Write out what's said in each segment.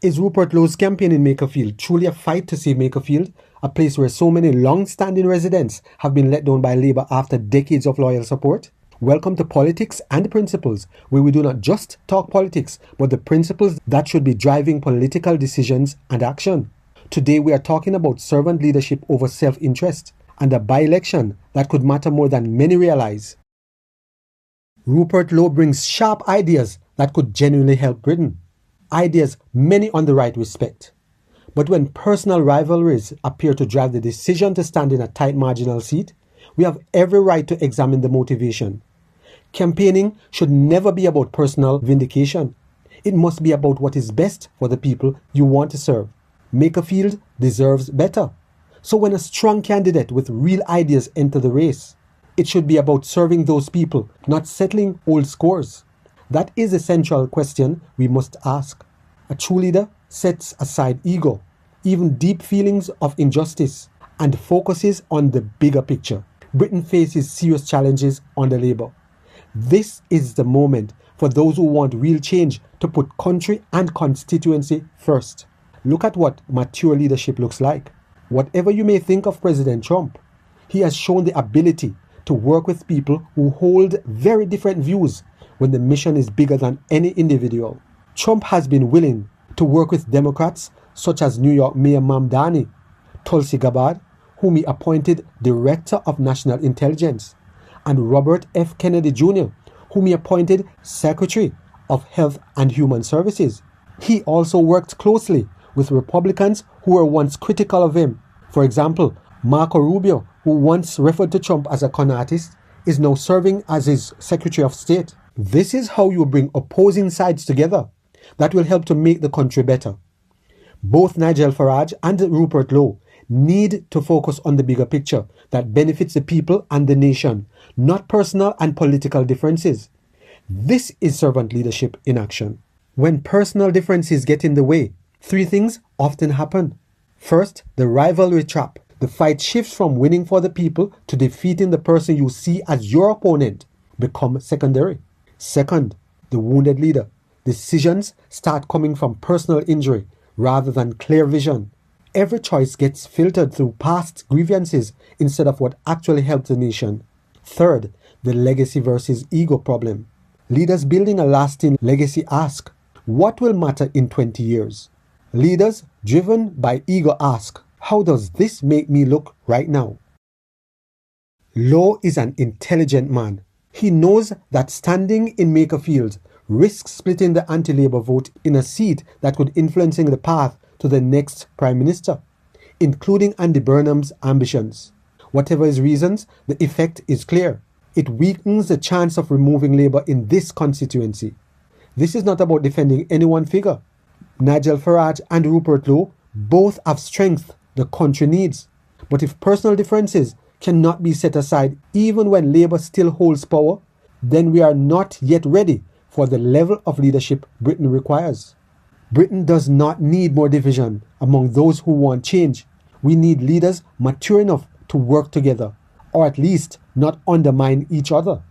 Is Rupert Lowe's campaign in Makerfield truly a fight to save Makerfield, a place where so many long-standing residents have been let down by Labour after decades of loyal support? Welcome to Politics and Principles, where we do not just talk politics, but the principles that should be driving political decisions and action. Today we are talking about servant leadership over self-interest and a by-election that could matter more than many realize. Rupert Lowe brings sharp ideas that could genuinely help Britain. Ideas many on the right respect. But when personal rivalries appear to drive the decision to stand in a tight marginal seat, we have every right to examine the motivation. Campaigning should never be about personal vindication. It must be about what is best for the people you want to serve. Makerfield deserves better. So when a strong candidate with real ideas enter the race, it should be about serving those people, not settling old scores. That is a central question we must ask. A true leader sets aside ego, even deep feelings of injustice, and focuses on the bigger picture. Britain faces serious challenges under Labour. This is the moment for those who want real change to put country and constituency first. Look at what mature leadership looks like. Whatever you may think of President Trump, he has shown the ability to work with people who hold very different views when the mission is bigger than any individual. Trump has been willing to work with Democrats such as New York Mayor Mamdani, Tulsi Gabbard, whom he appointed Director of National Intelligence, and Robert F. Kennedy Jr., whom he appointed Secretary of Health and Human Services. He also worked closely with Republicans who were once critical of him. For example, Marco Rubio, who once referred to Trump as a con artist, is now serving as his Secretary of State. This is how you bring opposing sides together. That will help to make the country better. Both Nigel Farage and Rupert Lowe need to focus on the bigger picture that benefits the people and the nation, not personal and political differences. This is servant leadership in action. When personal differences get in the way, three things often happen. First, the rivalry trap. The fight shifts from winning for the people to defeating the person you see as your opponent become secondary. Second, the wounded leader. Decisions start coming from personal injury rather than clear vision. Every choice gets filtered through past grievances instead of what actually helped the nation. Third, the legacy versus ego problem. Leaders building a lasting legacy ask, what will matter in 20 years? Leaders driven by ego ask, how does this make me look right now? Lowe is an intelligent man. He knows that standing in Makerfield risks splitting the anti-Labour vote in a seat that could influence the path to the next Prime Minister, including Andy Burnham's ambitions. Whatever his reasons, the effect is clear. It weakens the chance of removing Labour in this constituency. This is not about defending any one figure. Nigel Farage and Rupert Lowe both have strength the country needs. But if personal differences cannot be set aside even when Labour still holds power, then we are not yet ready for the level of leadership Britain requires. Britain does not need more division among those who want change. We need leaders mature enough to work together, or at least not undermine each other,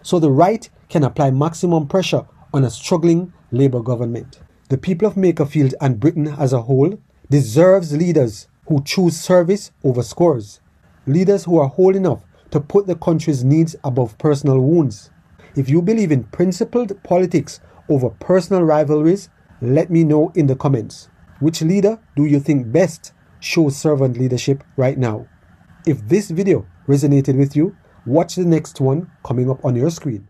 so the right can apply maximum pressure on a struggling Labour government. The people of Makerfield and Britain as a whole deserves leaders who choose service over scores. Leaders who are whole enough to put the country's needs above personal wounds. If you believe in principled politics over personal rivalries, let me know in the comments. Which leader do you think best shows servant leadership right now? If this video resonated with you, watch the next one coming up on your screen.